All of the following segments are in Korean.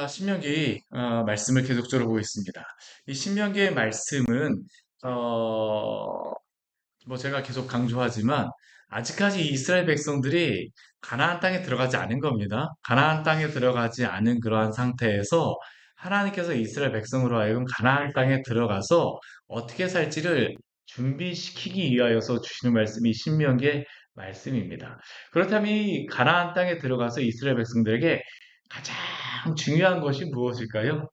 신명기 말씀을 계속적으로 보고 있습니다. 이 신명기의 말씀은 어, 뭐 제가 계속 강조하지만 아직까지 이 이스라엘 백성들이 가나안 땅에 들어가지 않은 겁니다. 가나안 땅에 들어가지 않은 그러한 상태에서 하나님께서 이스라엘 백성으로 하여금 가나안 땅에 들어가서 어떻게 살지를 준비시키기 위하여서 주시는 말씀이 신명기의 말씀입니다. 그렇다면 이 가나안 땅에 들어가서 이스라엘 백성들에게 가장 중요한 것이 무엇일까요?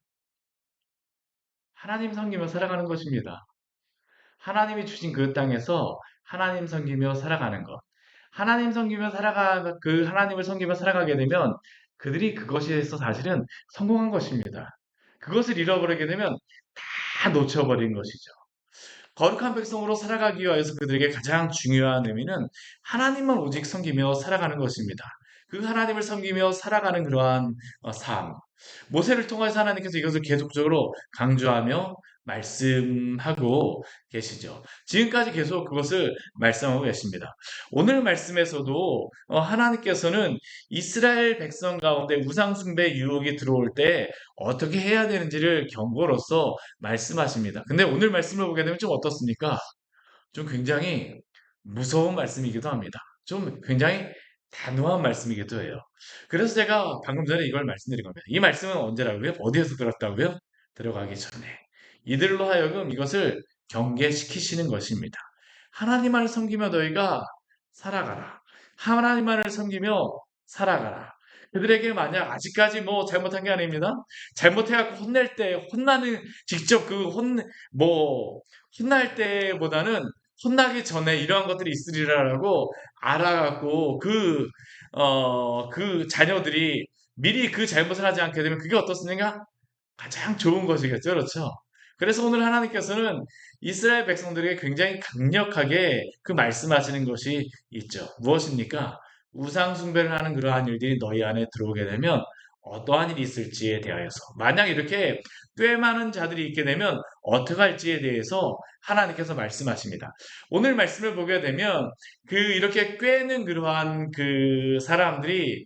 하나님 섬기며 살아가는 것입니다. 하나님이 주신 그 땅에서 하나님 섬기며 살아가는 것. 그 하나님을 섬기며 살아가게 되면 그들이 그것에서 사실은 성공한 것입니다. 그것을 잃어버리게 되면 다 놓쳐버린 것이죠. 거룩한 백성으로 살아가기 위해서 그들에게 가장 중요한 의미는 하나님만 오직 섬기며 살아가는 것입니다. 그 하나님을 섬기며 살아가는 그러한 삶. 모세를 통해서 하나님께서 이것을 계속적으로 강조하며 말씀하고 계시죠. 지금까지 계속 그것을 말씀하고 계십니다. 오늘 말씀에서도 하나님께서는 이스라엘 백성 가운데 우상숭배 유혹이 들어올 때 어떻게 해야 되는지를 경고로서 말씀하십니다. 근데 오늘 말씀을 보게 되면 좀 어떻습니까? 좀 굉장히 무서운 말씀이기도 합니다. 좀 굉장히 단호한 말씀이기도 해요. 그래서 제가 방금 전에 이걸 말씀드린 겁니다. 이 말씀은 언제라고요? 어디에서 들었다고요? 들어가기 전에. 이들로 하여금 이것을 경계시키시는 것입니다. 하나님만을 섬기며 너희가 살아가라. 하나님만을 섬기며 살아가라. 그들에게 만약 아직까지 뭐 잘못한 게 아닙니다. 잘못해갖고 혼낼 때 혼나는 직접 뭐 혼날 때보다는 혼나기 전에 이러한 것들이 있으리라라고 알아갖고 그 자녀들이 미리 그 잘못을 하지 않게 되면 그게 어떻습니까? 가장 좋은 것이겠죠. 그렇죠? 그래서 오늘 하나님께서는 이스라엘 백성들에게 굉장히 강력하게 그 말씀하시는 것이 있죠. 무엇입니까? 우상 숭배를 하는 그러한 일들이 너희 안에 들어오게 되면 어떠한 일이 있을지에 대하여서 만약 이렇게 꽤 많은 자들이 있게 되면 어떻게 할지에 대해서 하나님께서 말씀하십니다. 오늘 말씀을 보게 되면 그 이렇게 꿰는 그러한 그 사람들이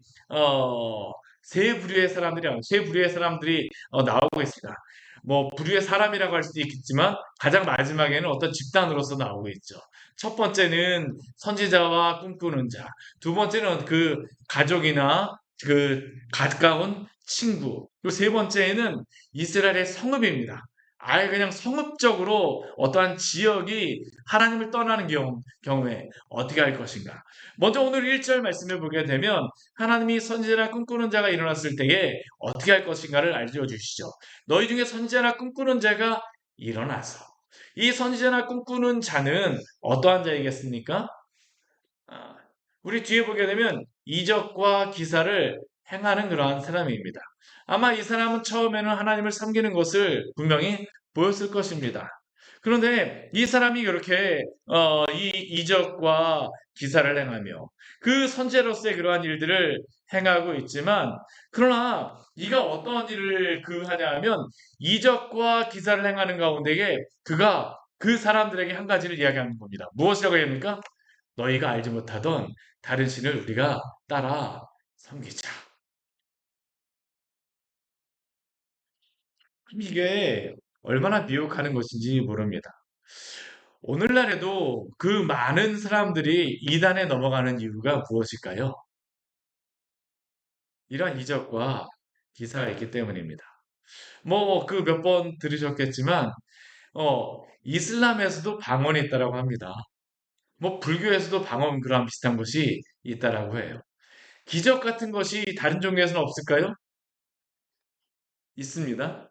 세 부류의 사람들이 나오고 있습니다. 뭐 부류의 사람이라고 할 수도 있겠지만 가장 마지막에는 어떤 집단으로서 나오고 있죠. 첫 번째는 선지자와 꿈꾸는 자, 두 번째는 그 가족이나 그 가까운 친구, 그리고 세 번째는 이스라엘의 성읍입니다. 아예 그냥 성읍적으로 어떠한 지역이 하나님을 떠나는 경우에 어떻게 할 것인가. 먼저 오늘 1절 말씀을 보게 되면 하나님이 선지자나 꿈꾸는 자가 일어났을 때에 어떻게 할 것인가를 알려주시죠. 너희 중에 선지자나 꿈꾸는 자가 일어나서 이 선지자나 꿈꾸는 자는 어떠한 자이겠습니까? 아, 우리 뒤에 보게 되면 이적과 기사를 행하는 그러한 사람입니다. 아마 이 사람은 처음에는 하나님을 섬기는 것을 분명히 보였을 것입니다. 그런데 이 사람이 그렇게 이 이적과 기사를 행하며 그 선제로서의 그러한 일들을 행하고 있지만 그러나 이가 어떤 일을 하냐 하면 이적과 기사를 행하는 가운데에 그가 그 사람들에게 한 가지를 이야기하는 겁니다. 무엇이라고 해야 합니까? 너희가 알지 못하던 다른 신을 우리가 따라 섬기자. 이게 얼마나 미혹하는 것인지 모릅니다. 오늘날에도 그 많은 사람들이 이단에 넘어가는 이유가 무엇일까요? 이러한 이적과 기사가 있기 때문입니다. 뭐 그 몇 번 들으셨겠지만 이슬람에서도 방언이 있다라고 합니다. 뭐 불교에서도 방언 그런 비슷한 것이 있다라고 해요. 기적 같은 것이 다른 종교에서는 없을까요? 있습니다.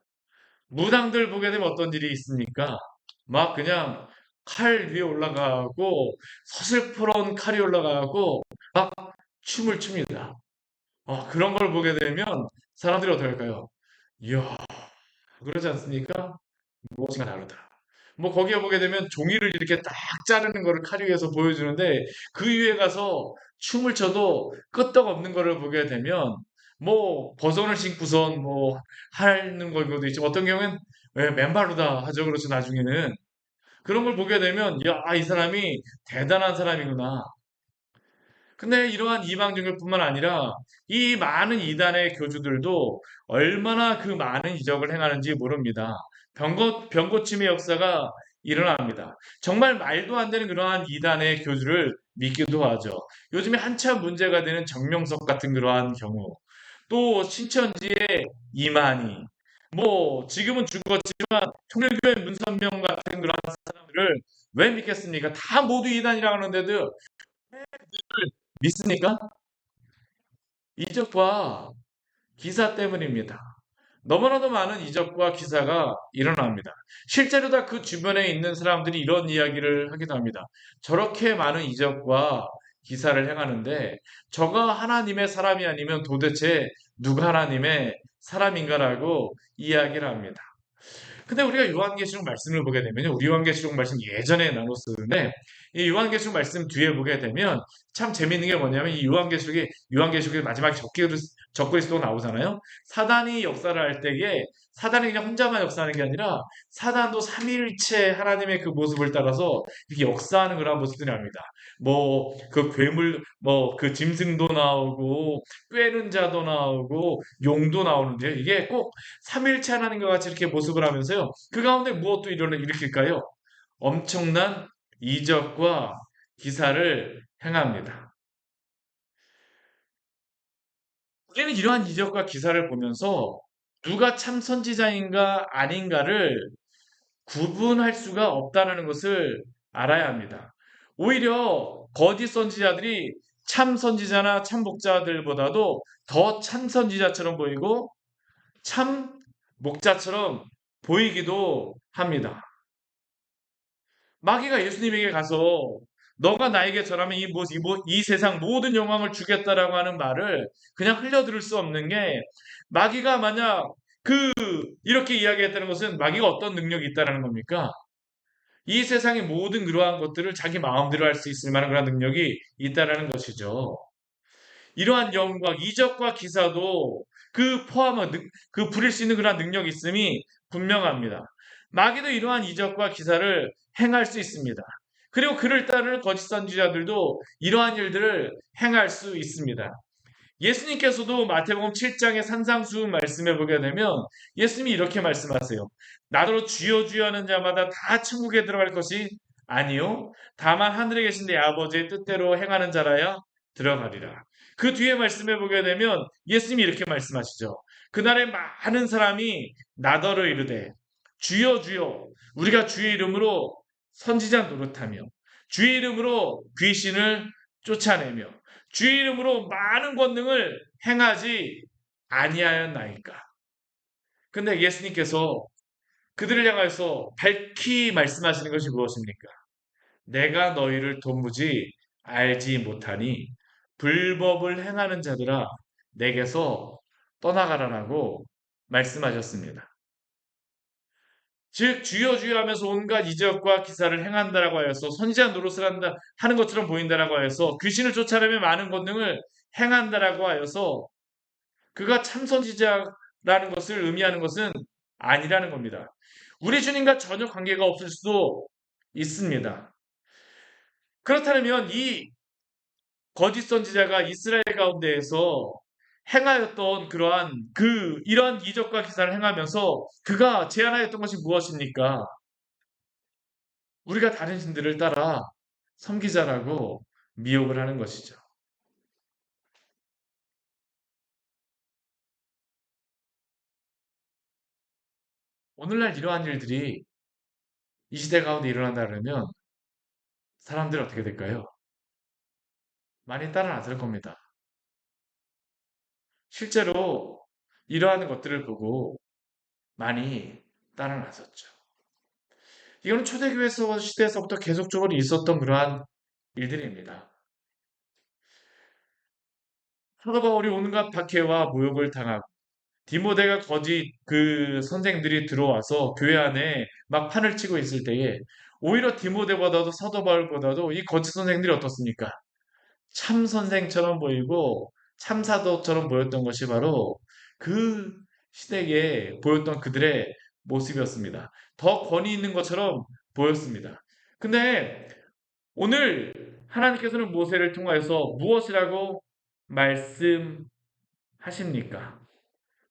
무당들 보게 되면 어떤 일이 있습니까? 막 그냥 칼 위에 올라가고 서슬퍼런 칼이 올라가고 막 춤을 춥니다. 그런 걸 보게 되면 사람들이 어떻게 할까요? 이야, 그러지 않습니까? 무엇인가 다르다. 뭐 거기에 보게 되면 종이를 이렇게 딱 자르는 거를 칼 위에서 보여주는데 그 위에 가서 춤을 춰도 끄떡없는 거를 보게 되면 뭐 버선을 신고선 뭐 하는 걸도 있죠. 어떤 경우엔 왜 맨발로 다 하죠. 그렇죠. 나중에는 그런 걸 보게 되면 야, 이 사람이 대단한 사람이구나. 근데 이러한 이방종교뿐만 아니라 이 많은 이단의 교주들도 얼마나 그 많은 이적을 행하는지 모릅니다. 병고침의 역사가 일어납니다. 정말 말도 안 되는 그러한 이단의 교주를 믿기도 하죠. 요즘에 한참 문제가 되는 정명석 같은 그러한 경우, 또 신천지의 이만희, 뭐 지금은 죽었지만 통일교회 문선명 같은 그런 사람들을 왜 믿겠습니까? 다 모두 이단이라고 하는데도 믿습니까? 이적과 기사 때문입니다. 너무나도 많은 이적과 기사가 일어납니다. 실제로 다 그 주변에 있는 사람들이 이런 이야기를 하기도 합니다. 저렇게 많은 이적과 기사를 행하는데 저가 하나님의 사람이 아니면 도대체 누가 하나님의 사람인가라고 이야기를 합니다. 근데 우리가 요한계시록 말씀을 보게 되면요. 우리 요한계시록 말씀 예전에 나눴었는데 이 요한계시록 말씀 뒤에 보게 되면 참 재밌는 게 뭐냐면 이 요한계시록의 마지막 적그리스도가 나오잖아요. 사단이 역사를 할 때에 사단이 그냥 혼자만 역사하는 게 아니라 사단도 삼위일체 하나님의 그 모습을 따라서 이렇게 역사하는 그런 모습들이 납니다. 뭐 그 괴물 뭐 그 짐승도 나오고 꿰는 자도 나오고 용도 나오는데요. 이게 꼭 삼일체 하나님과 같이 이렇게 모습을 하면서요. 그 가운데 무엇도 일으킬까요? 엄청난 이적과 기사를 행합니다. 우리는 이러한 이적과 기사를 보면서 누가 참 선지자인가 아닌가를 구분할 수가 없다는 것을 알아야 합니다. 오히려 거짓 선지자들이 참 선지자나 참 목자들보다도 더 참 선지자처럼 보이고 참 목자처럼 보이기도 합니다. 마귀가 예수님에게 가서 너가 나에게 전하면 이 세상 모든 영광을 주겠다라고 하는 말을 그냥 흘려들을 수 없는 게 마귀가 만약 이렇게 이야기했다는 것은 마귀가 어떤 능력이 있다는 겁니까? 이 세상의 모든 그러한 것들을 자기 마음대로 할 수 있을 만한 그런 능력이 있다는 것이죠. 이러한 영과 이적과 기사도 그 부릴 수 있는 그러한 능력이 있음이 분명합니다. 마귀도 이러한 이적과 기사를 행할 수 있습니다. 그리고 그를 따르는 거짓 선지자들도 이러한 일들을 행할 수 있습니다. 예수님께서도 마태복음 7장의 산상수훈 말씀에 보게 되면 예수님이 이렇게 말씀하세요. 나더러 주여 주여 하는 자마다 다 천국에 들어갈 것이 아니요 다만 하늘에 계신 내 아버지의 뜻대로 행하는 자라야 들어가리라. 그 뒤에 말씀해 보게 되면 예수님이 이렇게 말씀하시죠. 그날에 많은 사람이 나더러 이르되 주여 주여 우리가 주의 이름으로 선지자 노릇하며 주의 이름으로 귀신을 쫓아내며 주의 이름으로 많은 권능을 행하지 아니하였나이까. 근데 예수님께서 그들을 향해서 밝히 말씀하시는 것이 무엇입니까? 내가 너희를 도무지 알지 못하니 불법을 행하는 자들아 내게서 떠나가라라고 말씀하셨습니다. 즉 주여 주여 하면서 온갖 이적과 기사를 행한다라고 하여서 선지자 노릇을 한다 하는 것처럼 보인다라고 하여서 귀신을 쫓아내며 많은 권능을 행한다라고 하여서 그가 참 선지자라는 것을 의미하는 것은 아니라는 겁니다. 우리 주님과 전혀 관계가 없을 수도 있습니다. 그렇다면 이 거짓 선지자가 이스라엘 가운데에서 행하였던 이러한 이적과 기사를 행하면서 그가 제안하였던 것이 무엇입니까? 우리가 다른 신들을 따라 섬기자라고 미혹을 하는 것이죠. 오늘날 이러한 일들이 이 시대 가운데 일어난다 그러면 사람들은 어떻게 될까요? 많이 따라 나설 겁니다. 실제로 이러한 것들을 보고 많이 따라 나섰죠. 이거는 초대교회 시대에서부터 계속적으로 있었던 그러한 일들입니다. 사도 바울이 온갖 박해와 모욕을 당하고 디모데가 거짓 선생들이 들어와서 교회 안에 막 판을 치고 있을 때에 오히려 디모데보다도 사도 바울보다도 이 거짓 선생들이 어떻습니까? 참 선생처럼 보이고 참 사도처럼 보였던 것이 바로 그 시대에 보였던 그들의 모습이었습니다. 더 권위 있는 것처럼 보였습니다. 근데 오늘 하나님께서는 모세를 통하여서 무엇이라고 말씀하십니까?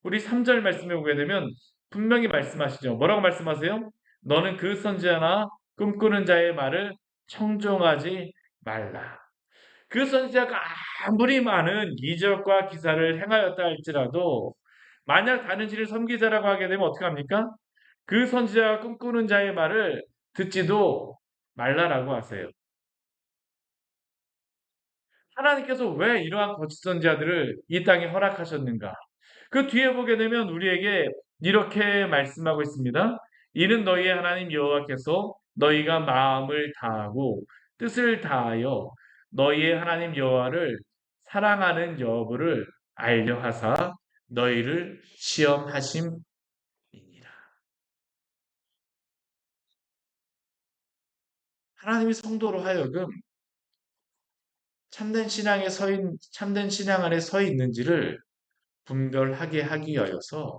우리 3절 말씀에 보게 되면 분명히 말씀하시죠. 뭐라고 말씀하세요? 너는 그 선지자나 꿈꾸는 자의 말을 청종하지 말라. 그 선지자가 아무리 많은 이적과 기사를 행하였다 할지라도 만약 다른 신을 섬기자라고 하게 되면 어떻게 합니까? 그 선지자가 꿈꾸는 자의 말을 듣지도 말라라고 하세요. 하나님께서 왜 이러한 거짓 선지자들을 이 땅에 허락하셨는가? 그 뒤에 보게 되면 우리에게 이렇게 말씀하고 있습니다. 이는 너희의 하나님 여호와께서 너희가 마음을 다하고 뜻을 다하여 너희의 하나님 여호와를 사랑하는 여부를 알려 하사 너희를 시험하심이니라. 하나님이 성도로 하여금 참된 신앙 안에 서 있는지를 분별하게 하기 위하여서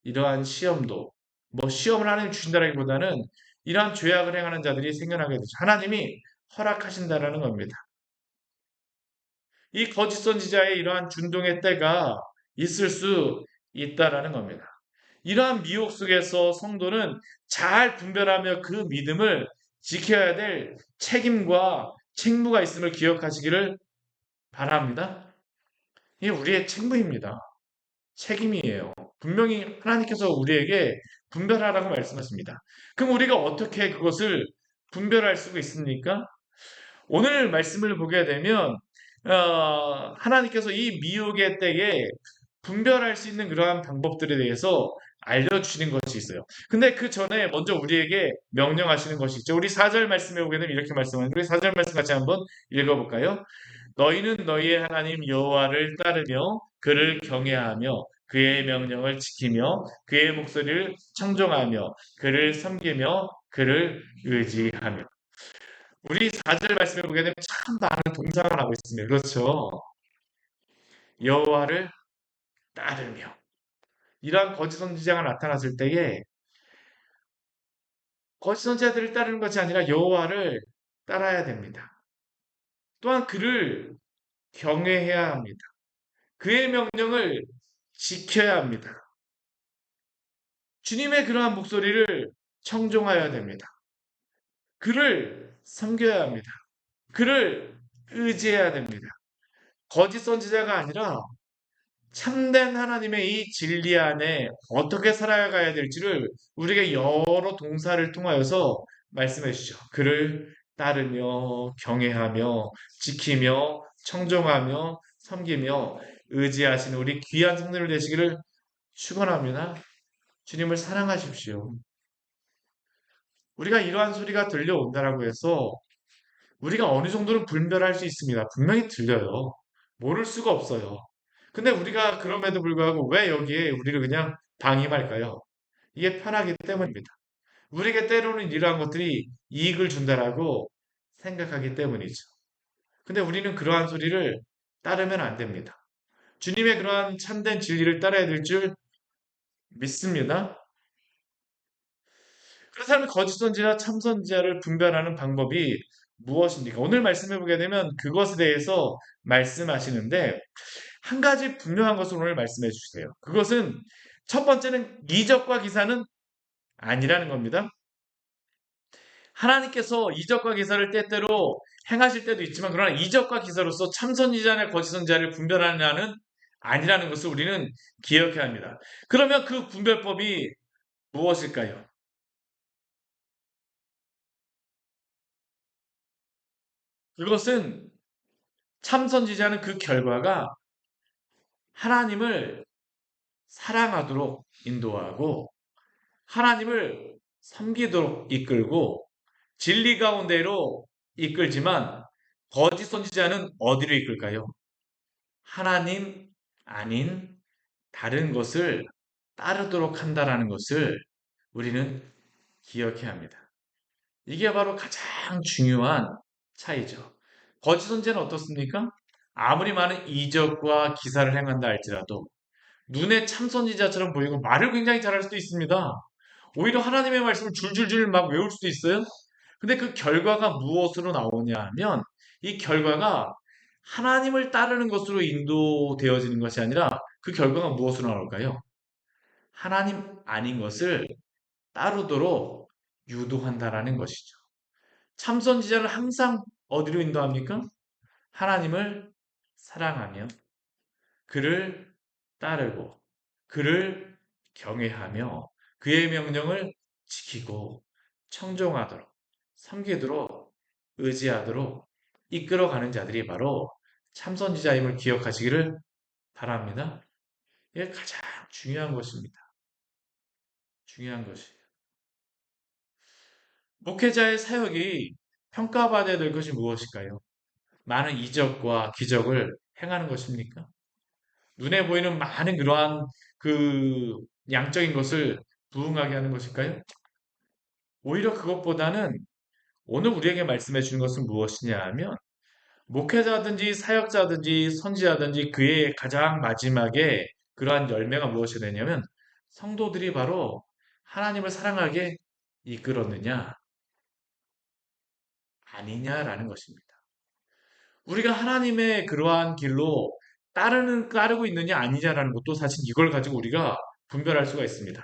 이러한 시험도 뭐 시험을 하나님 주신다라기보다는 이러한 죄악을 행하는 자들이 생겨나게 되죠. 하나님이 허락하신다라는 겁니다. 이 거짓 선지자의 이러한 준동의 때가 있을 수 있다라는 겁니다. 이러한 미혹 속에서 성도는 잘 분별하며 그 믿음을 지켜야 될 책임과 책무가 있음을 기억하시기를 바랍니다. 이게 우리의 책무입니다. 책임이에요. 분명히 하나님께서 우리에게 분별하라고 말씀하십니다. 그럼 우리가 어떻게 그것을 분별할 수가 있습니까? 오늘 말씀을 보게 되면 하나님께서 이 미혹의 때에 분별할 수 있는 그러한 방법들에 대해서 알려주시는 것이 있어요. 근데 그 전에 먼저 우리에게 명령하시는 것이 있죠. 우리 4절 말씀에 보게 되면 이렇게 말씀하는데 우리 4절 말씀 같이 한번 읽어볼까요? 너희는 너희의 하나님 여호와를 따르며 그를 경외하며 그의 명령을 지키며 그의 목소리를 청종하며 그를 섬기며 그를 의지하며 우리 4절 말씀에 보게 되면 참 많은 동작을 하고 있습니다. 그렇죠? 여호와를 따르며 이러한 거짓 선지자가 나타났을 때에 거짓 선지자들을 따르는 것이 아니라 여호와를 따라야 됩니다. 또한 그를 경외해야 합니다. 그의 명령을 지켜야 합니다. 주님의 그러한 목소리를 청종하여야 됩니다. 그를 섬겨야 합니다. 그를 의지해야 됩니다. 거짓 선지자가 아니라 참된 하나님의 이 진리 안에 어떻게 살아가야 될지를 우리에게 여러 동사를 통하여서 말씀해 주시죠. 그를 따르며 경외하며 지키며 청종하며 섬기며 의지하시는 우리 귀한 성도들 되시기를 축원합니다. 주님을 사랑하십시오. 우리가 이러한 소리가 들려온다라고 해서 우리가 어느 정도는 분별할 수 있습니다. 분명히 들려요. 모를 수가 없어요. 근데 우리가 그럼에도 불구하고 왜 여기에 우리를 그냥 방임할까요? 이게 편하기 때문입니다. 우리에게 때로는 이러한 것들이 이익을 준다라고 생각하기 때문이죠. 근데 우리는 그러한 소리를 따르면 안 됩니다. 주님의 그러한 참된 진리를 따라야 될 줄 믿습니다. 그 사람이 거짓 선지자, 참 선지자를 분별하는 방법이 무엇입니까? 오늘 말씀해 보게 되면 그것에 대해서 말씀하시는데 한 가지 분명한 것을 오늘 말씀해 주세요. 그것은 첫 번째는 이적과 기사는 아니라는 겁니다. 하나님께서 이적과 기사를 때때로 행하실 때도 있지만 그러나 이적과 기사로서 참 선지자나 거짓 선지자를 분별하는 아니라는 것을 우리는 기억해야 합니다. 그러면 그 분별법이 무엇일까요? 그것은 참 선지자는 그 결과가 하나님을 사랑하도록 인도하고 하나님을 섬기도록 이끌고 진리 가운데로 이끌지만 거짓 선지자는 어디로 이끌까요? 하나님 아닌 다른 것을 따르도록 한다라는 것을 우리는 기억해야 합니다. 이게 바로 가장 중요한 차이죠. 거짓 선지자는 어떻습니까? 아무리 많은 이적과 기사를 행한다 할지라도 눈에 참 선지자처럼 보이고 말을 굉장히 잘할 수도 있습니다. 오히려 하나님의 말씀을 줄줄줄 막 외울 수도 있어요. 근데 그 결과가 무엇으로 나오냐 하면 이 결과가 하나님을 따르는 것으로 인도되어지는 것이 아니라 그 결과가 무엇으로 나올까요? 하나님 아닌 것을 따르도록 유도한다라는 것이죠. 참선지자는 항상 어디로 인도합니까? 하나님을 사랑하며 그를 따르고 그를 경외하며 그의 명령을 지키고 청종하도록 섬기도록 의지하도록 이끌어가는 자들이 바로 참선지자임을 기억하시기를 바랍니다. 이게 가장 중요한 것입니다. 중요한 것이에요. 목회자의 사역이 평가받아야 될 것이 무엇일까요? 많은 이적과 기적을 행하는 것입니까? 눈에 보이는 많은 그러한 그 양적인 것을 부응하게 하는 것일까요? 오히려 그것보다는 오늘 우리에게 말씀해 주는 것은 무엇이냐 하면 목회자든지 사역자든지 선지자든지 그의 가장 마지막에 그러한 열매가 무엇이 되냐면 성도들이 바로 하나님을 사랑하게 이끌었느냐 아니냐라는 것입니다. 우리가 하나님의 그러한 길로 따르고 있느냐 아니냐라는 것도 사실 이걸 가지고 우리가 분별할 수가 있습니다.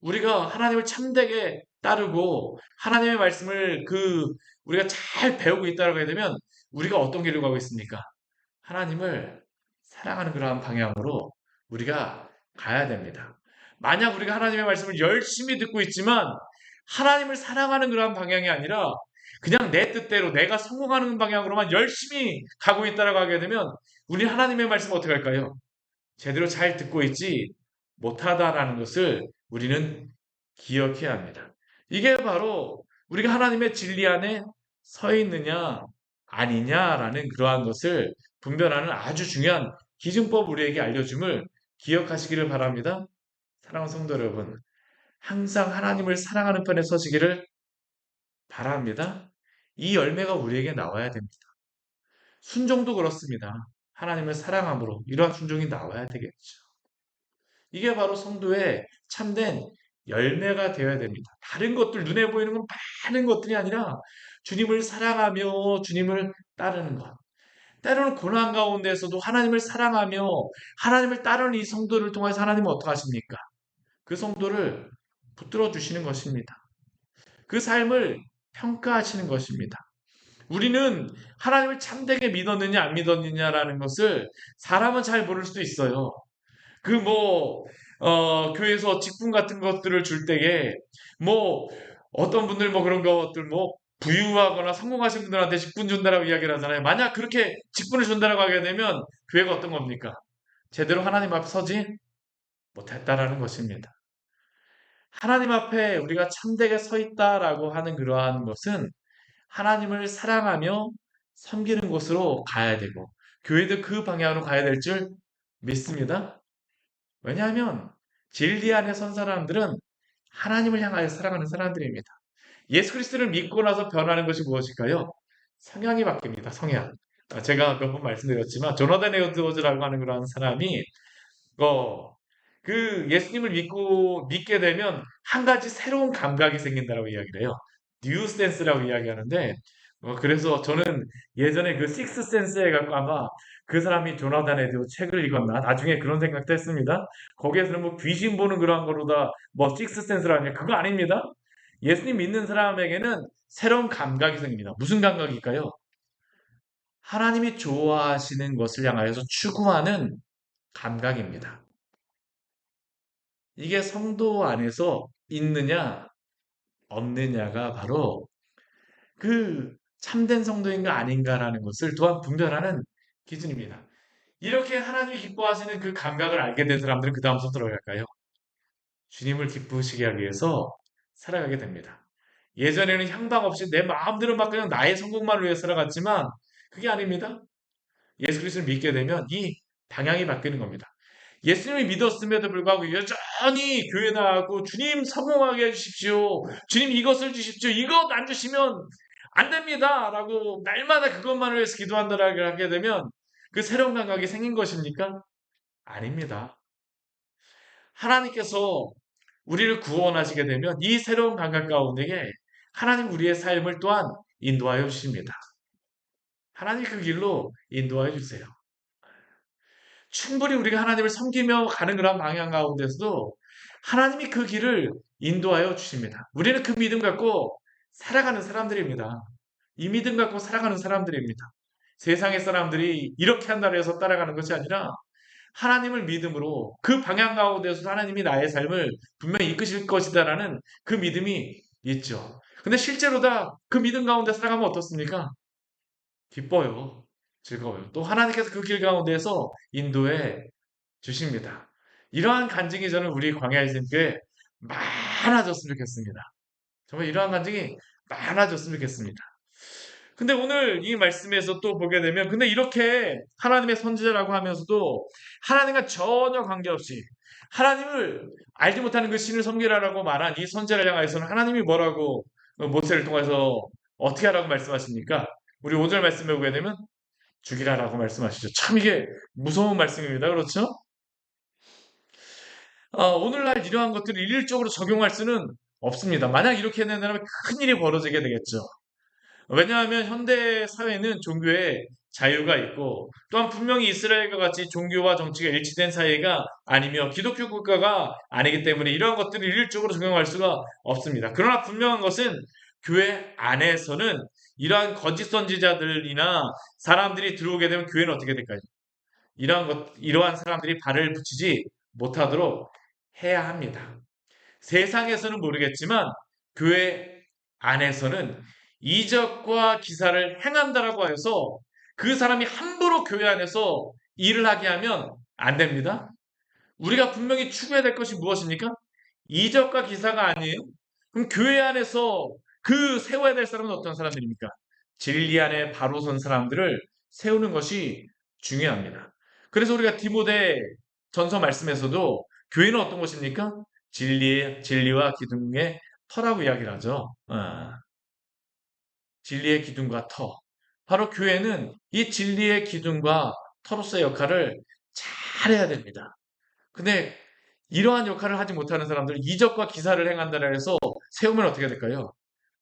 우리가 하나님을 참되게 따르고 하나님의 말씀을 우리가 잘 배우고 있다고 하게 되면 우리가 어떤 길로 가고 있습니까? 하나님을 사랑하는 그러한 방향으로 우리가 가야 됩니다. 만약 우리가 하나님의 말씀을 열심히 듣고 있지만 하나님을 사랑하는 그러한 방향이 아니라 그냥 내 뜻대로 내가 성공하는 방향으로만 열심히 가고 있다고 하게 되면 우리 하나님의 말씀을 어떻게 할까요? 제대로 잘 듣고 있지 못하다라는 것을 우리는 기억해야 합니다. 이게 바로 우리가 하나님의 진리 안에 서 있느냐 아니냐라는 그러한 것을 분별하는 아주 중요한 기준법 우리에게 알려줌을 기억하시기를 바랍니다. 사랑하는 성도 여러분, 항상 하나님을 사랑하는 편에 서시기를 바랍니다. 이 열매가 우리에게 나와야 됩니다. 순종도 그렇습니다. 하나님을 사랑함으로 이러한 순종이 나와야 되겠죠. 이게 바로 성도의 참된 열매가 되어야 됩니다. 다른 것들, 눈에 보이는 건 많은 것들이 아니라 주님을 사랑하며 주님을 따르는 것. 때로는 고난 가운데에서도 하나님을 사랑하며 하나님을 따르는 이 성도를 통해서 하나님은 어떻게 하십니까? 그 성도를 붙들어 주시는 것입니다. 그 삶을 평가하시는 것입니다. 우리는 하나님을 참되게 믿었느냐 안 믿었느냐라는 것을 사람은 잘 모를 수도 있어요. 그 교회에서 직분 같은 것들을 줄 때에 뭐 어떤 분들 뭐 그런 것들 뭐 부유하거나 성공하신 분들한테 직분 준다라고 이야기를 하잖아요. 만약 그렇게 직분을 준다라고 하게 되면 교회가 어떤 겁니까? 제대로 하나님 앞에 서지 못했다라는 것입니다. 하나님 앞에 우리가 참되게 서 있다라고 하는 그러한 것은 하나님을 사랑하며 섬기는 곳으로 가야 되고 교회도 그 방향으로 가야 될 줄 믿습니다. 왜냐하면 진리 안에 선 사람들은 하나님을 향하여 살아가는 사람들입니다. 예수 그리스도를 믿고 나서 변하는 것이 무엇일까요? 성향이 바뀝니다. 성향. 제가 몇 번 말씀드렸지만 조나단 에드워즈라고 하는 그런 사람이 어, 예수님을 믿게 되면 한 가지 새로운 감각이 생긴다고 이야기를 해요. 뉴 센스라고 이야기하는데 그래서 저는 예전에 그 식스 센스 해갖고 아마 그 사람이 조나단 에드워즈 책을 읽었나 나중에 그런 생각도 했습니다. 거기에서는 뭐 귀신 보는 그런 거로다 뭐 식스 센스라는 그거 아닙니다. 예수님 믿는 사람에게는 새로운 감각이 생깁니다. 무슨 감각일까요? 하나님이 좋아하시는 것을 향하여서 추구하는 감각입니다. 이게 성도 안에서 있느냐 없느냐가 바로 그 참된 성도인가 아닌가라는 것을 또한 분별하는 기준입니다. 이렇게 하나님이 기뻐하시는 그 감각을 알게 된 사람들은 그 다음부터 들어갈까요? 주님을 기쁘시게 하기 위해서 살아가게 됩니다. 예전에는 향방 없이 내 마음대로 막 그냥 나의 성공만을 위해 살아갔지만 그게 아닙니다. 예수 그리스도를 믿게 되면 이 방향이 바뀌는 겁니다. 예수님을 믿었음에도 불구하고 여전히 교회 나가고 주님 성공하게 해주십시오. 주님 이것을 주십시오. 이것 안 주시면 안 됩니다. 라고 날마다 그것만을 위해서 기도한다라고 하게 되면 그 새로운 감각이 생긴 것입니까? 아닙니다. 하나님께서 우리를 구원하시게 되면 이 새로운 감각 가운데에 하나님 우리의 삶을 또한 인도하여 주십니다. 하나님 그 길로 인도하여 주세요. 충분히 우리가 하나님을 섬기며 가는 그런 방향 가운데서도 하나님이 그 길을 인도하여 주십니다. 우리는 그 믿음 갖고 살아가는 사람들입니다. 이 믿음 갖고 살아가는 사람들입니다. 세상의 사람들이 이렇게 한다고 해서 따라가는 것이 아니라 하나님을 믿음으로 그 방향 가운데서 하나님이 나의 삶을 분명히 이끄실 것이다라는 그 믿음이 있죠. 근데 실제로 다 그 믿음 가운데 살아가면 어떻습니까? 기뻐요. 즐거워요. 또 하나님께서 그 길 가운데서 인도해 주십니다. 이러한 간증이 저는 우리 광야의 생교에 많아졌으면 좋겠습니다. 정말 이러한 간증이 많아졌으면 좋겠습니다. 근데 오늘 이 말씀에서 또 보게 되면 근데 이렇게 하나님의 선지자라고 하면서도 하나님과 전혀 관계없이 하나님을 알지 못하는 그 신을 섬기라라고 말한 이 선지자를 향하여서는 하나님이 뭐라고 모세를 통해서 어떻게 하라고 말씀하십니까? 우리 5절 말씀에 보게 되면 죽이라라고 말씀하시죠. 참 이게 무서운 말씀입니다. 그렇죠? 오늘날 이러한 것들을 일률적으로 적용할 수는 없습니다. 만약 이렇게 된다면 큰일이 벌어지게 되겠죠. 왜냐하면 현대 사회는 종교에 자유가 있고 또한 분명히 이스라엘과 같이 종교와 정치가 일치된 사회가 아니며 기독교 국가가 아니기 때문에 이러한 것들을 일률적으로 적용할 수가 없습니다. 그러나 분명한 것은 교회 안에서는 이러한 거짓 선지자들이나 사람들이 들어오게 되면 교회는 어떻게 될까요? 이러한 사람들이 발을 붙이지 못하도록 해야 합니다. 세상에서는 모르겠지만 교회 안에서는 이적과 기사를 행한다라고 해서 그 사람이 함부로 교회 안에서 일을 하게 하면 안 됩니다. 우리가 분명히 추구해야 될 것이 무엇입니까? 이적과 기사가 아니에요. 그럼 교회 안에서 그 세워야 될 사람은 어떤 사람들입니까? 진리 안에 바로 선 사람들을 세우는 것이 중요합니다. 그래서 우리가 디모데 전서 말씀에서도 교회는 어떤 것입니까? 진리와 기둥의 터라고 이야기를 하죠. 진리의 기둥과 터. 바로 교회는 이 진리의 기둥과 터로서의 역할을 잘 해야 됩니다. 근데 이러한 역할을 하지 못하는 사람들, 이적과 기사를 행한다라 해서 세우면 어떻게 될까요?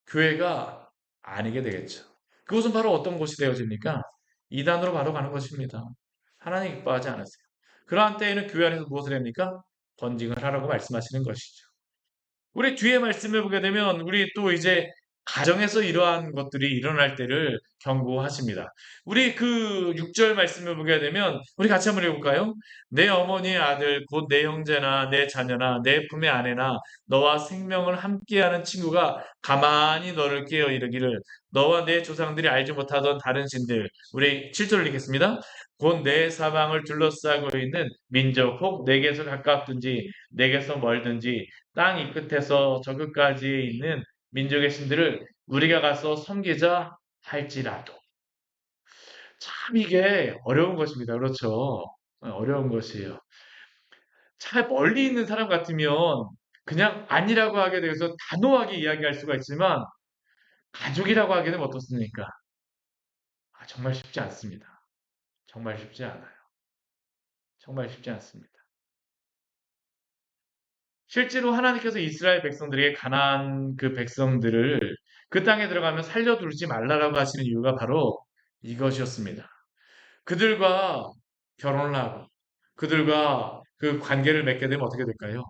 교회가 아니게 되겠죠. 그것은 바로 어떤 곳이 되어집니까? 이단으로 바로 가는 것입니다. 하나님 기뻐하지 않으세요. 그러한 때에는 교회 안에서 무엇을 합니까? 번징을 하라고 말씀하시는 것이죠. 우리 뒤에 말씀을 보게 되면 우리 또 이제 가정에서 이러한 것들이 일어날 때를 경고하십니다. 우리 그 6절 말씀을 보게 되면 우리 같이 한번 읽어볼까요? 내 어머니의 아들 곧 내 형제나 내 자녀나 내 품의 아내나 너와 생명을 함께하는 친구가 가만히 너를 깨어 이르기를 너와 내 조상들이 알지 못하던 다른 신들 우리 7절을 읽겠습니다. 곧 내 사방을 둘러싸고 있는 민족 혹 내게서 가깝든지 내게서 멀든지 땅 이 끝에서 저 끝까지 있는 민족의 신들을 우리가 가서 섬기자 할지라도. 참 이게 어려운 것입니다. 그렇죠? 어려운 것이에요. 참 멀리 있는 사람 같으면 그냥 아니라고 하게 되어서 단호하게 이야기할 수가 있지만 가족이라고 하게 되면 어떻습니까? 정말 쉽지 않습니다. 정말 쉽지 않아요. 정말 쉽지 않습니다. 실제로 하나님께서 이스라엘 백성들에게 가나안 그 백성들을 그 땅에 들어가면 살려두지 말라라고 하시는 이유가 바로 이것이었습니다. 그들과 결혼을 하고 그들과 그 관계를 맺게 되면 어떻게 될까요?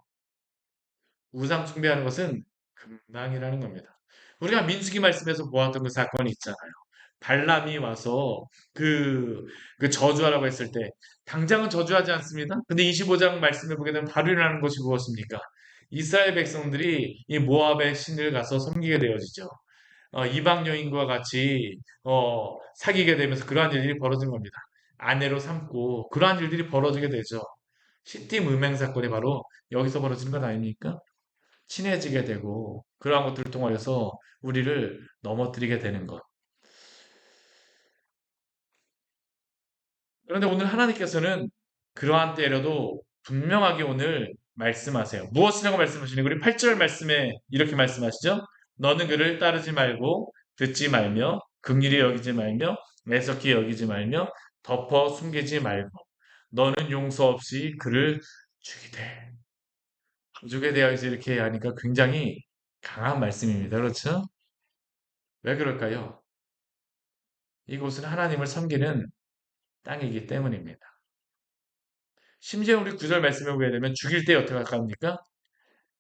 우상 숭배하는 것은 금방이라는 겁니다. 우리가 민수기 말씀에서 보았던 그 사건이 있잖아요. 발람이 와서 그, 그 저주하라고 했을 때 당장은 저주하지 않습니다. 근데 25장 말씀을 보게 되면 바로 일어나는 것이 무엇입니까? 이스라엘 백성들이 이 모압의 신을 가서 섬기게 되어지죠. 이방 여인과 같이 사귀게 되면서 그러한 일들이 벌어진 겁니다. 아내로 삼고 그러한 일들이 벌어지게 되죠. 시팀 음행 사건이 바로 여기서 벌어지는 것 아닙니까? 친해지게 되고 그러한 것들을 통하여서 우리를 넘어뜨리게 되는 것. 그런데 오늘 하나님께서는 그러한 때라도 분명하게 오늘 말씀하세요. 무엇이라고 말씀하시는 우리 8절 말씀에 이렇게 말씀하시죠. 너는 그를 따르지 말고 듣지 말며 긍휼히 여기지 말며 애석히 여기지 말며 덮어 숨기지 말고 너는 용서 없이 그를 죽이되 가족에 대해서 이렇게 하니까 굉장히 강한 말씀입니다. 그렇죠? 왜 그럴까요? 이곳은 하나님을 섬기는 땅이기 때문입니다. 심지어 우리 구절 말씀에 보게 되면 죽일 때 어떻게 합니까?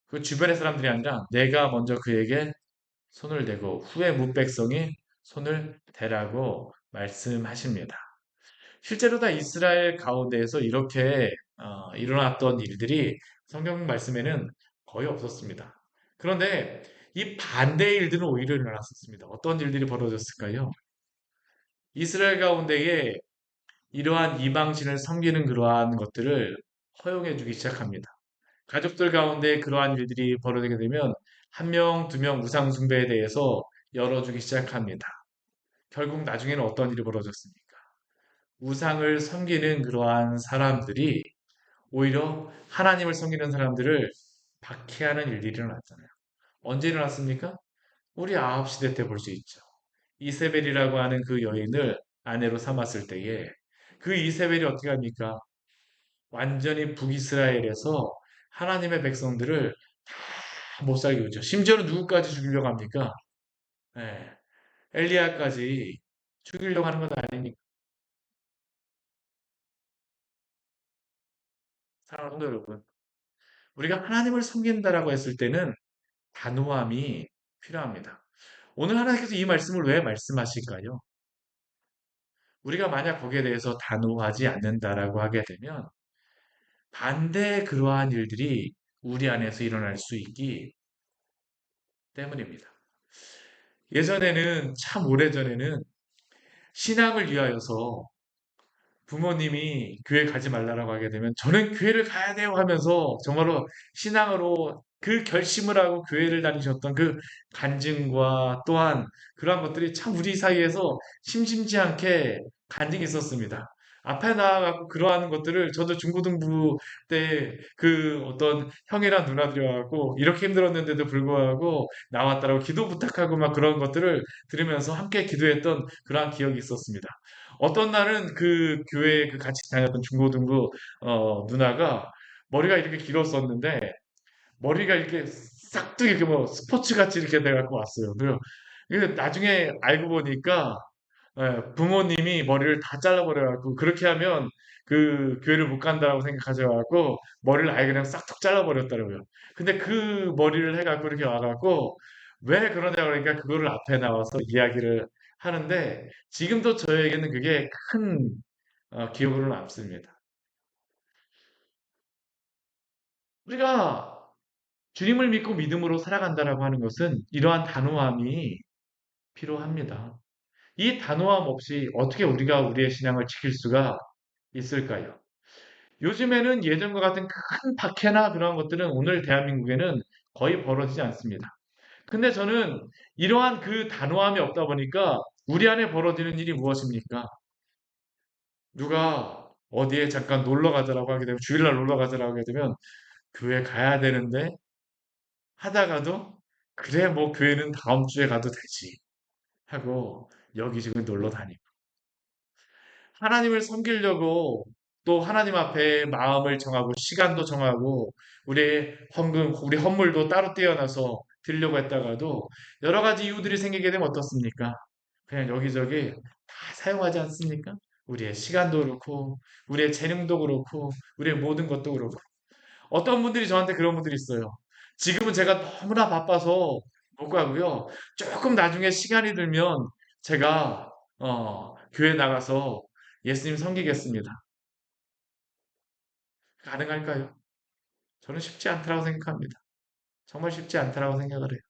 그 주변의 사람들이 아니라 내가 먼저 그에게 손을 대고 후에 문백성이 손을 대라고 말씀하십니다. 실제로 다 이스라엘 가운데에서 이렇게 일어났던 일들이 성경 말씀에는 거의 없었습니다. 그런데 이 반대의 일들은 오히려 일어났었습니다. 어떤 일들이 벌어졌을까요? 이스라엘 가운데에 이러한 이방신을 섬기는 그러한 것들을 허용해 주기 시작합니다. 가족들 가운데 그러한 일들이 벌어지게 되면 한 명, 두 명 우상 숭배에 대해서 열어주기 시작합니다. 결국 나중에는 어떤 일이 벌어졌습니까? 우상을 섬기는 그러한 사람들이 오히려 하나님을 섬기는 사람들을 박해하는 일들이 일어났잖아요. 언제 일어났습니까? 우리 아합 시대 때 볼 수 있죠. 이세벨이라고 하는 그 여인을 아내로 삼았을 때에 그 이세벨이 어떻게 합니까? 완전히 북이스라엘에서 하나님의 백성들을 다 못 살게 하죠. 심지어는 누구까지 죽이려고 합니까? 예, 엘리야까지 죽이려고 하는 건 아니니까. 사랑하는 성도 여러분, 우리가 하나님을 섬긴다라고 했을 때는 단호함이 필요합니다. 오늘 하나님께서 이 말씀을 왜 말씀하실까요? 우리가 만약 거기에 대해서 단호하지 않는다라고 하게 되면 반대의 그러한 일들이 우리 안에서 일어날 수 있기 때문입니다. 예전에는 참 오래전에는 신앙을 위하여서 부모님이 교회 가지 말라라고 하게 되면 저는 교회를 가야 돼요 하면서 정말로 신앙으로 그 결심을 하고 교회를 다니셨던 그 간증과 또한 그러한 것들이 참 우리 사이에서 심심치 않게 간증이 있었습니다. 앞에 나아가고 그러한 것들을 저도 중고등부 때 그 어떤 형이랑 누나들이 와갖고 이렇게 힘들었는데도 불구하고 나왔다라고 기도 부탁하고 막 그런 것들을 들으면서 함께 기도했던 그러한 기억이 있었습니다. 어떤 날은 그 교회에 그 같이 다녔던 중고등부 누나가 머리가 이렇게 길었었는데 머리가 이렇게 싹둑 이렇게 뭐 스포츠 같이 이렇게 돼갖고 왔어요. 그리고 나중에 알고 보니까 부모님이 머리를 다 잘라버려갖고 그렇게 하면 그 교회를 못 간다라고 생각하셔갖고 머리를 아예 그냥 싹둑 잘라버렸더라고요. 근데 그 머리를 해갖고 이렇게 와갖고 왜 그러냐 그러니까 그거를 앞에 나와서 이야기를 하는데 지금도 저에게는 그게 큰 기억으로 남습니다. 우리가 주님을 믿고 믿음으로 살아간다라고 하는 것은 이러한 단호함이 필요합니다. 이 단호함 없이 어떻게 우리가 우리의 신앙을 지킬 수가 있을까요? 요즘에는 예전과 같은 큰 박해나 그런 것들은 오늘 대한민국에는 거의 벌어지지 않습니다. 근데 저는 이러한 그 단호함이 없다 보니까 우리 안에 벌어지는 일이 무엇입니까? 누가 어디에 잠깐 놀러 가자라고 하게 되면 주일날 놀러 가자라고 하게 되면 교회 가야 되는데 하다가도 그래 뭐 교회는 다음 주에 가도 되지 하고 여기저기 놀러 다니고 하나님을 섬기려고 또 하나님 앞에 마음을 정하고 시간도 정하고 우리의 헌금, 우리 헌물도 따로 떼어놔서 드리려고 했다가도 여러 가지 이유들이 생기게 되면 어떻습니까? 그냥 여기저기 다 사용하지 않습니까? 우리의 시간도 그렇고 우리의 재능도 그렇고 우리의 모든 것도 그렇고 어떤 분들이 저한테 그런 분들이 있어요. 지금은 제가 너무나 바빠서 못 가고요. 조금 나중에 시간이 들면 제가 교회 나가서 예수님 섬기겠습니다. 가능할까요? 저는 쉽지 않다고 생각합니다. 정말 쉽지 않다고 생각을 해요.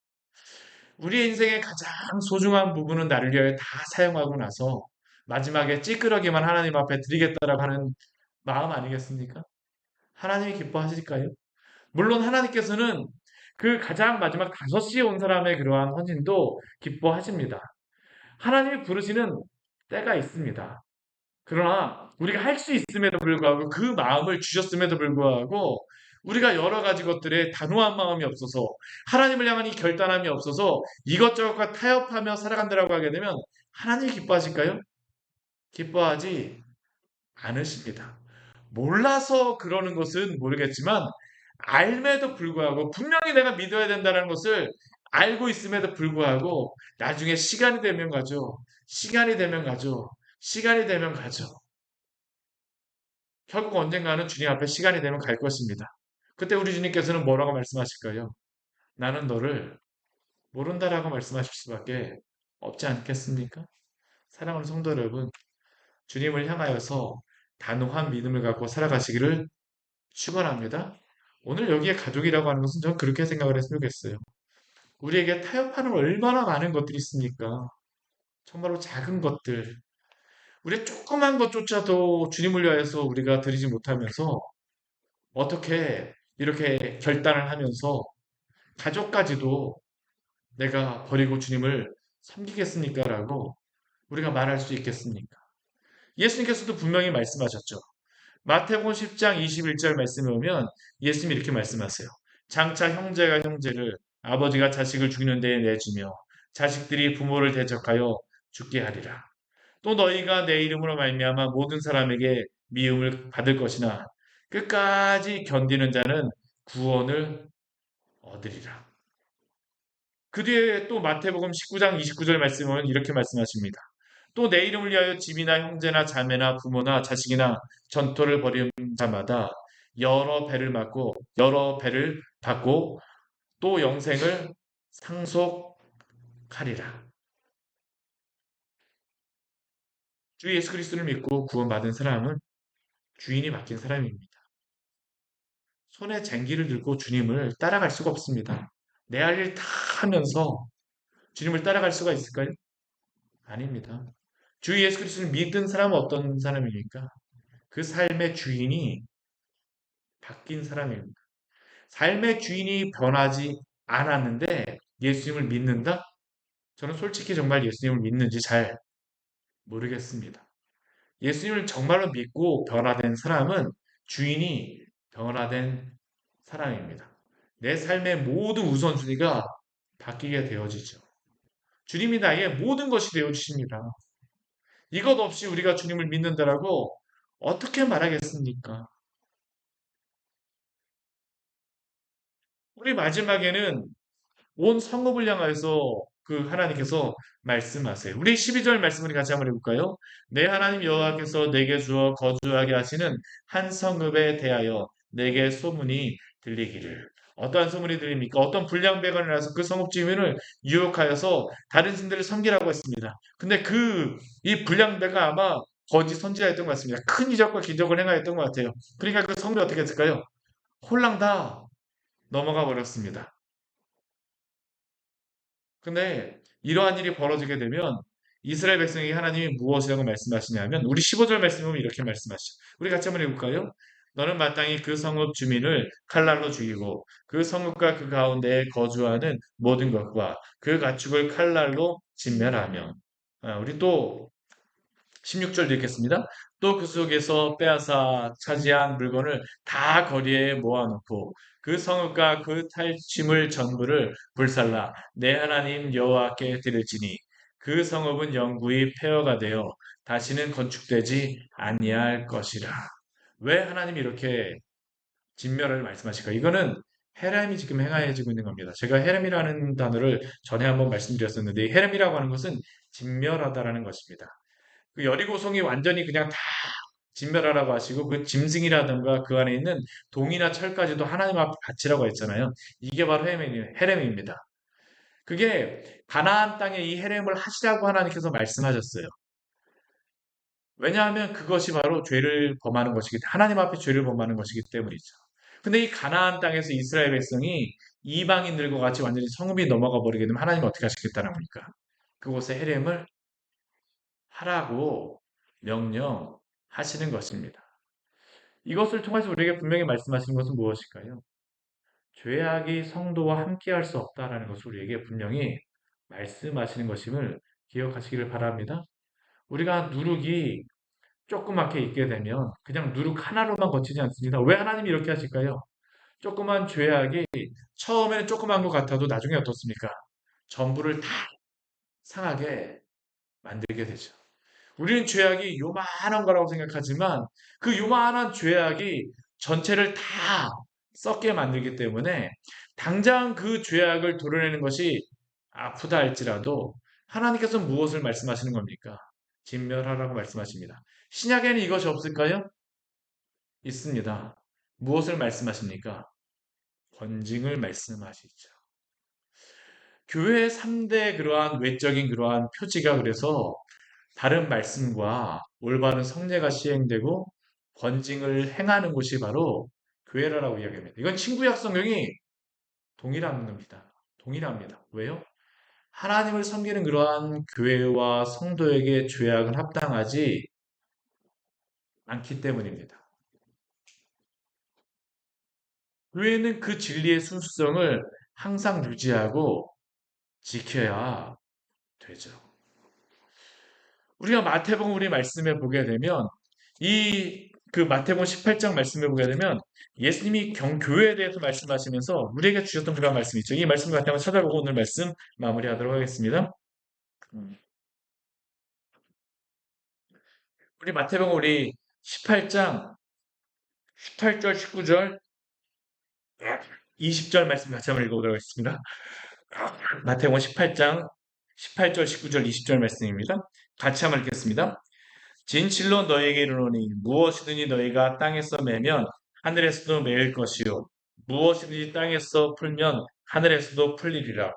우리의 인생의 가장 소중한 부분은 나를 위하여 다 사용하고 나서 마지막에 찌끄러기만 하나님 앞에 드리겠다라고 하는 마음 아니겠습니까? 하나님이 기뻐하실까요? 물론 하나님께서는 그 가장 마지막 5시에 온 사람의 그러한 헌신도 기뻐하십니다. 하나님이 부르시는 때가 있습니다. 그러나 우리가 할 수 있음에도 불구하고 그 마음을 주셨음에도 불구하고 우리가 여러 가지 것들에 단호한 마음이 없어서 하나님을 향한 이 결단함이 없어서 이것저것과 타협하며 살아간다라고 하게 되면 하나님이 기뻐하실까요? 기뻐하지 않으십니다. 몰라서 그러는 것은 모르겠지만 알매도 불구하고 분명히 내가 믿어야 된다는 것을 알고 있음에도 불구하고 나중에 시간이 되면 가죠. 시간이 되면 가죠. 시간이 되면 가죠. 결국 언젠가는 주님 앞에 시간이 되면 갈 것입니다. 그때 우리 주님께서는 뭐라고 말씀하실까요? 나는 너를 모른다라고 말씀하실 수밖에 없지 않겠습니까? 사랑하는 성도 여러분, 주님을 향하여서 단호한 믿음을 갖고 살아가시기를 축원합니다. 오늘 여기에 가족이라고 하는 것은 저는 그렇게 생각을 했으면 좋겠어요. 우리에게 타협하는 얼마나 많은 것들이 있습니까? 정말로 작은 것들, 우리 조그만 것조차도 주님을 위하여서 우리가 드리지 못하면서 어떻게 이렇게 결단을 하면서 가족까지도 내가 버리고 주님을 섬기겠습니까? 라고 우리가 말할 수 있겠습니까? 예수님께서도 분명히 말씀하셨죠. 마태복음 10장 21절 말씀에 오면 예수님이 이렇게 말씀하세요. 장차 형제가 형제를 아버지가 자식을 죽이는 데에 내주며 자식들이 부모를 대적하여 죽게 하리라. 또 너희가 내 이름으로 말미암아 모든 사람에게 미움을 받을 것이나 끝까지 견디는 자는 구원을 얻으리라. 그 뒤에 또 마태복음 19장 29절 말씀은 이렇게 말씀하십니다. 또 내 이름을 위하여 집이나 형제나 자매나 부모나 자식이나 전토를 벌이는 자마다 여러 배를 받고 또 영생을 상속하리라. 주 예수 그리스도를 믿고 구원받은 사람은 주인이 바뀐 사람입니다. 손에 쟁기를 들고 주님을 따라갈 수가 없습니다. 내 할 일 다 하면서 주님을 따라갈 수가 있을까요? 아닙니다. 주 예수 그리스도를 믿은 사람은 어떤 사람입니까? 그 삶의 주인이 바뀐 사람입니다. 삶의 주인이 변하지 않았는데 예수님을 믿는다? 저는 솔직히 정말 예수님을 믿는지 잘 모르겠습니다. 예수님을 정말로 믿고 변화된 사람은 주인이 변화된 사람입니다. 내 삶의 모든 우선순위가 바뀌게 되어지죠. 주님이 나의 모든 것이 되어주십니다. 이것 없이 우리가 주님을 믿는다라고 어떻게 말하겠습니까? 우리 마지막에는 온 성읍을 향하여서 그 하나님께서 말씀하세요. 우리 12절 말씀을 같이 한번 해볼까요? 내 하나님 여호와께서 내게 주어 거주하게 하시는 한 성읍에 대하여 내게 소문이 들리기를. 어떠한 소문이 들립니까? 어떤 불량배가 일어나서 그 성읍 주민을 유혹하여서 다른 신들을 섬기라고 했습니다. 근데 이 불량배가 아마 거짓 선지자였던 것 같습니다. 큰 이적과 기적을 행하였던 것 같아요. 그러니까 그 성읍이 어떻게 했을까요? 홀랑 다 넘어가 버렸습니다. 근데 이러한 일이 벌어지게 되면 이스라엘 백성에게 하나님이 무엇이라고 말씀하시냐면 우리 15절 말씀 보면 이렇게 말씀하시죠. 우리 같이 한번 해볼까요? 너는 마땅히 그 성읍 주민을 칼날로 죽이고 그 성읍과 그 가운데에 거주하는 모든 것과 그 가축을 칼날로 진멸하며 우리 또 16절 읽겠습니다. 또 그 속에서 빼앗아 차지한 물건을 다 거리에 모아놓고 그 성읍과 그 탈취물 전부를 불살라 내 하나님 여호와께 드릴지니 그 성읍은 영구히 폐허가 되어 다시는 건축되지 아니할 것이라. 왜 하나님이 이렇게 진멸을 말씀하실까? 이거는 헤렘이 지금 행하여지고 있는 겁니다. 제가 헤렘이라는 단어를 전에 한번 말씀드렸었는데 헤렘이라고 하는 것은 진멸하다라는 것입니다. 그 여리고성이 완전히 그냥 다 진멸하라고 하시고 그 짐승이라든가 그 안에 있는 동이나 철까지도 하나님 앞에 바치라고 했잖아요. 이게 바로 헤렘입니다. 그게 가나안 땅에 이 헤렘을 하시라고 하나님께서 말씀하셨어요. 왜냐하면 그것이 바로 죄를 범하는 것이기 때문에 하나님 앞에 죄를 범하는 것이기 때문이죠. 근데 이 가나안 땅에서 이스라엘 백성이 이방인들과 같이 완전히 성읍이 넘어가 버리게 되면 하나님은 어떻게 하시겠다는 겁니까? 그곳에 헤렘을 하라고 명령하시는 것입니다. 이것을 통해서 우리에게 분명히 말씀하시는 것은 무엇일까요? 죄악이 성도와 함께할 수 없다라는 것을 우리에게 분명히 말씀하시는 것임을 기억하시기를 바랍니다. 우리가 누룩이 조그맣게 있게 되면 그냥 누룩 하나로만 거치지 않습니다. 왜 하나님이 이렇게 하실까요? 조그만 죄악이 처음에는 조그만 것 같아도 나중에 어떻습니까? 전부를 다 상하게 만들게 되죠. 우리는 죄악이 요만한 거라고 생각하지만 그 요만한 죄악이 전체를 다 썩게 만들기 때문에 당장 그 죄악을 도려내는 것이 아프다 할지라도 하나님께서 무엇을 말씀하시는 겁니까? 진멸하라고 말씀하십니다. 신약에는 이것이 없을까요? 있습니다. 무엇을 말씀하십니까? 권징을 말씀하시죠. 교회의 3대 그러한 외적인 그러한 표지가 그래서 다른 말씀과 올바른 성례가 시행되고 권징을 행하는 곳이 바로 교회라고 이야기합니다. 이건 친구약 성경이 동일한 겁니다. 동일합니다. 왜요? 하나님을 섬기는 그러한 교회와 성도에게 죄악은 합당하지 않기 때문입니다. 교회는 그 진리의 순수성을 항상 유지하고 지켜야 되죠. 우리가 마태복음 우리 말씀에 보게 되면 이 그 마태복음 18장 말씀에 보게 되면 예수님이 교회에 대해서 말씀하시면서 우리에게 주셨던 그런 말씀이 있죠. 이 말씀 같은 거 찾아보고 오늘 말씀 마무리하도록 하겠습니다. 음. 우리 마태복음 우리 18장 18절 19절 20절 말씀 같이 한번 읽어보도록 하겠습니다. 마태복음 18장 18절 19절 20절 말씀입니다. 같이 한번 읽겠습니다. 진실로 너희에게 이르노니 무엇이든지 너희가 땅에서 매면 하늘에서도 매일 것이요 무엇이든지 땅에서 풀면 하늘에서도 풀리리라.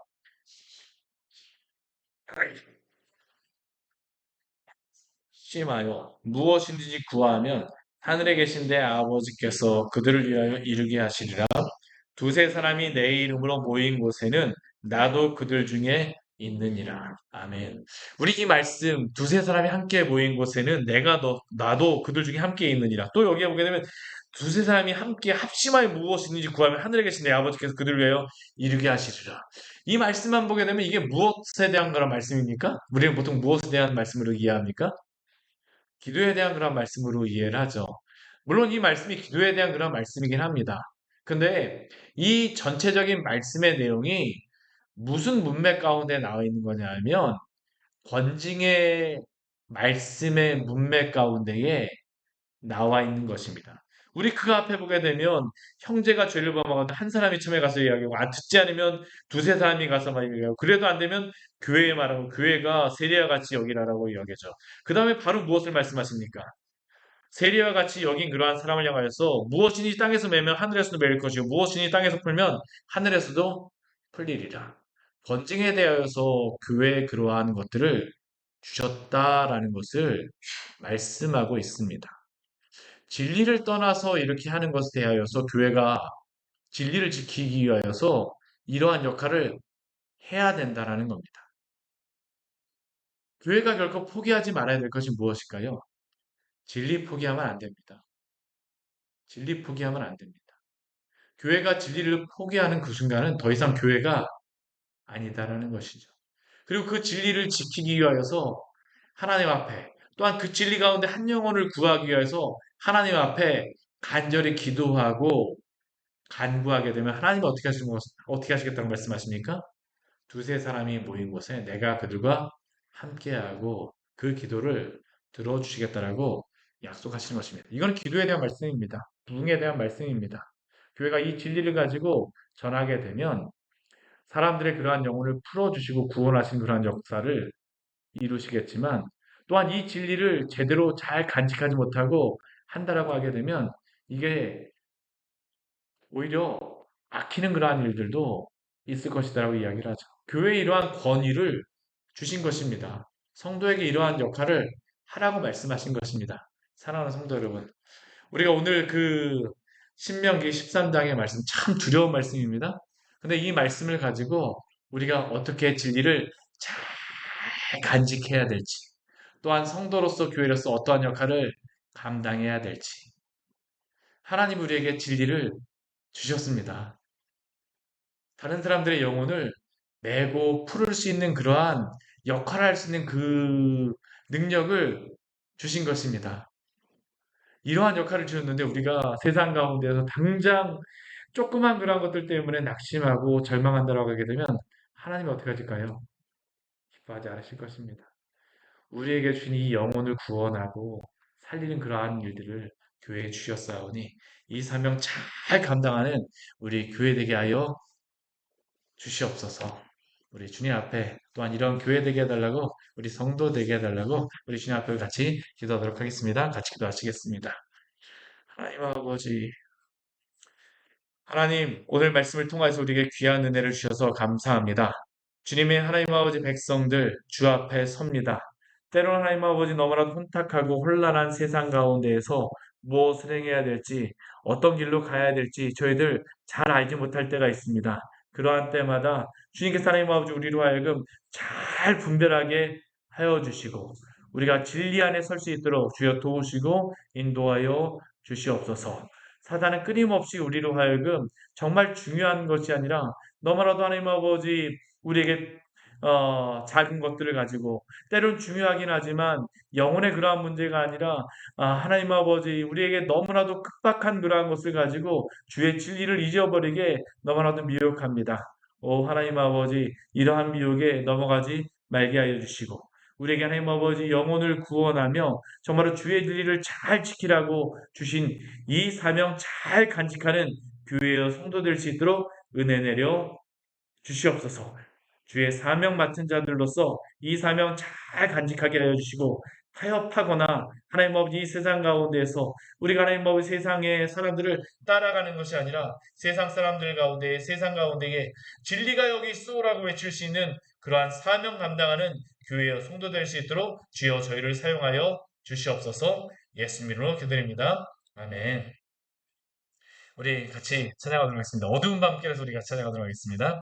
심하여 무엇이든지 구하면 하늘에 계신 내 아버지께서 그들을 위하여 이루게 하시리라. 두세 사람이 내 이름으로 모인 곳에는 나도 그들 중에 있느니라. 아멘. 우리 이 말씀 두세 사람이 함께 모인 곳에는 나도 그들 중에 함께 있느니라. 또 여기에 보게 되면 두세 사람이 함께 합심하여 무엇이든지 구하면 하늘에 계신 내 아버지께서 그들을 위하여 이루게 하시리라. 이 말씀만 보게 되면 이게 무엇에 대한 그런 말씀입니까? 우리는 보통 무엇에 대한 말씀으로 이해합니까? 기도에 대한 그런 말씀으로 이해를 하죠. 물론 이 말씀이 기도에 대한 그런 말씀이긴 합니다. 근데 이 전체적인 말씀의 내용이 무슨 문맥 가운데 나와 있는 거냐 하면 권징의 말씀의 문맥 가운데에 나와 있는 것입니다. 우리 그 앞에 보게 되면 형제가 죄를 범하거든 한 사람이 처음에 가서 이야기하고 듣지 않으면 두세 사람이 가서 막 이야기하고 그래도 안 되면 교회에 말하고 교회가 세리와 같이 여기라라고 이야기하죠. 그 다음에 바로 무엇을 말씀하십니까? 세리와 같이 여긴 그러한 사람을 향하여서 무엇이니 땅에서 매면 하늘에서도 매일 것이요 무엇이니 땅에서 풀면 하늘에서도 풀리리라. 번징에 대하여서 교회에 그러한 것들을 주셨다라는 것을 말씀하고 있습니다. 진리를 떠나서 이렇게 하는 것에 대하여서 교회가 진리를 지키기 위하여서 이러한 역할을 해야 된다라는 겁니다. 교회가 결코 포기하지 말아야 될 것이 무엇일까요? 진리 포기하면 안 됩니다. 진리 포기하면 안 됩니다. 교회가 진리를 포기하는 그 순간은 더 이상 교회가 아니다라는 것이죠. 그리고 그 진리를 지키기 위하여서 하나님 앞에 또한 그 진리 가운데 한 영혼을 구하기 위해서 하나님 앞에 간절히 기도하고 간구하게 되면 하나님은 어떻게 하시겠다고 말씀하십니까? 두세 사람이 모인 곳에 내가 그들과 함께하고 그 기도를 들어주시겠다라고 약속하시는 것입니다. 이건 기도에 대한 말씀입니다. 부흥에 대한 말씀입니다. 교회가 이 진리를 가지고 전하게 되면 사람들의 그러한 영혼을 풀어주시고 구원하신 그러한 역사를 이루시겠지만 또한 이 진리를 제대로 잘 간직하지 못하고 한다라고 하게 되면 이게 오히려 막히는 그러한 일들도 있을 것이다라고 이야기를 하죠. 교회에 이러한 권위를 주신 것입니다. 성도에게 이러한 역할을 하라고 말씀하신 것입니다. 사랑하는 성도 여러분, 우리가 오늘 그 신명기 13장의 말씀 참 두려운 말씀입니다. 근데 이 말씀을 가지고 우리가 어떻게 진리를 잘 간직해야 될지, 또한 성도로서 교회로서 어떠한 역할을 감당해야 될지, 하나님 우리에게 진리를 주셨습니다. 다른 사람들의 영혼을 메고 풀을 수 있는 그러한 역할을 할 수 있는 그 능력을 주신 것입니다. 이러한 역할을 주셨는데 우리가 세상 가운데서 당장 조그만 그런 것들 때문에 낙심하고 절망한다고 하게 되면 하나님이 어떻게 하실까요? 기뻐하지 않으실 것입니다. 우리에게 주신 이 영혼을 구원하고 살리는 그러한 일들을 교회에 주셨사오니 이 사명 잘 감당하는 우리 교회 되게 하여 주시옵소서. 우리 주님 앞에 또한 이런 교회 되게 해달라고 우리 성도 되게 해달라고 우리 주님 앞에 같이 기도하도록 하겠습니다. 같이 기도하시겠습니다. 하나님 아버지, 하나님 오늘 말씀을 통해서 우리에게 귀한 은혜를 주셔서 감사합니다. 주님의 하나님 아버지 백성들 주 앞에 섭니다. 때로는 하나님 아버지 너무나도 혼탁하고 혼란한 세상 가운데에서 무엇을 행해야 될지 어떤 길로 가야 될지 저희들 잘 알지 못할 때가 있습니다. 그러한 때마다 주님께서 하나님 아버지 우리로 하여금 잘 분별하게 하여 주시고 우리가 진리 안에 설 수 있도록 주여 도우시고 인도하여 주시옵소서. 사단은 끊임없이 우리로 하여금 정말 중요한 것이 아니라 너무나도 하나님 아버지 우리에게 작은 것들을 가지고 때론 중요하긴 하지만 영혼의 그러한 문제가 아니라 하나님 아버지 우리에게 너무나도 급박한 그러한 것을 가지고 주의 진리를 잊어버리게 너무나도 미혹합니다. 오 하나님 아버지 이러한 미혹에 넘어가지 말게 하여 주시고 우리에게 하나님 아버지 영혼을 구원하며 정말로 주의 진리를 잘 지키라고 주신 이 사명 잘 간직하는 교회의 성도 될 수 있도록 은혜 내려 주시옵소서. 주의 사명 맡은 자들로서 이 사명 잘 간직하게 하여 주시고 타협하거나 하나님 아버지 이 세상 가운데에서 우리가 하나님 아버지 세상의 사람들을 따라가는 것이 아니라 세상 사람들 가운데 세상 가운데에 진리가 여기 있소라고 외칠 수 있는 그러한 사명 감당하는 교회의 성도 될 수 있도록 주여 저희를 사용하여 주시옵소서. 예수님 이름으로 기도드립니다. 아멘. 우리 같이 찬양하도록 하겠습니다. 어두운 밤길에서 우리 같이 찬양하도록 하겠습니다.